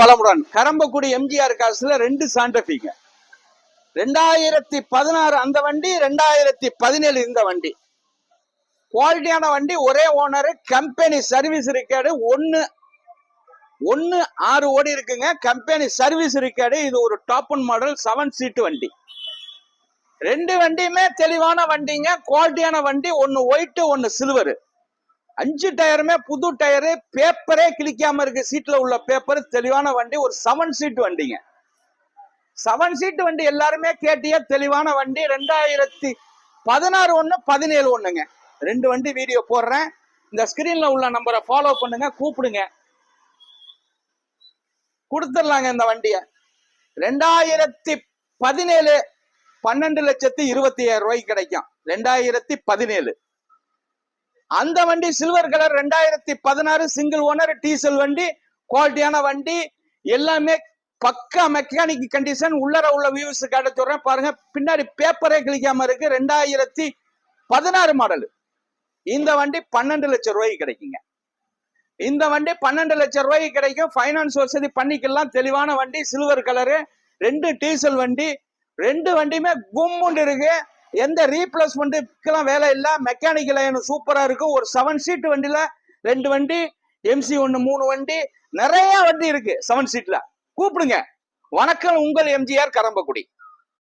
வளமுடன். கரம்பக்குடி எம்ஜிஆர் காசுல 2 சாண்டபிங்க. 2016 அந்த வண்டி, 2017 இந்த வண்டி. குவாலிட்டியான வண்டி, ஒரே ஓனர், கம்பெனி சர்வீஸ் ரெக்கார்டு 1.6 ஓடி இருக்குங்க. Company service record. இது ஒரு டாப் அண்ட் மாடல் 7 சீட் வண்டி. 2 வண்டியுமே தெளிவான வண்டிங்க, குவாலிட்டியான வண்டி. ஒன்னு ஒயிட், ஒன்னு சில்வர். 5 டயருமே புது டயரு, பேப்பரே கிளிக்காம இருக்கு. சீட்ல உள்ள பேப்பர் தெளிவான வண்டி. ஒரு 7 சீட் வண்டிங்க. 7 சீட் வண்டி எல்லாருமே கேட்டிய தெளிவான வண்டி. 2016 ஒண்ணு, 17 ஒண்ணுங்க. 2 வண்டி வீடியோ போடுறேன். இந்த ஸ்கிரீன்ல உள்ள நம்பரை ஃபாலோ பண்ணுங்க, கூப்பிடுங்க, கொடுத்துடலாங்க இந்த வண்டிய. 2017 12,27,000 ரூபாய்க்கு கிடைக்கும். 2017 அந்த வண்டி silver colour. 2016 single owner diesel வண்டி, குவாலிட்டியான வண்டி. எல்லாமே பக்கா மெக்கானிக் கண்டிஷன். உள்ளர உள்ள வியூஸ் காட்ட சொல்றேன் பாருங்க. பின்னாடி பேப்பரே கிளிக்காம இருக்கு. 2016 மாடல். இந்த வண்டி 12 லட்சம் ரூபாய்க்கு கிடைக்குங்க. இந்த வண்டி 12 லட்சம் ரூபாய்க்கு கிடைக்கும். பைனான்ஸ் வசதி பண்ணிக்கலாம். தெளிவான வண்டி, சில்வர் கலரு. 2 டீசல் வண்டி. 2 வண்டியுமே கும்முண்டு இருக்கு. எந்த ரீப்ளேஸ்மெண்ட்டுக்கெல்லாம் வேலை இல்லை. மெக்கானிக்கல் லைன் சூப்பரா இருக்கு. ஒரு 7 சீட் வண்டியில 2 வண்டி, MC 1 3 வண்டி, நிறைய வண்டி இருக்கு 7 சீட்ல. கூப்பிடுங்க. வணக்கம், உங்கள் எம்ஜிஆர் கரம்பக்குடி.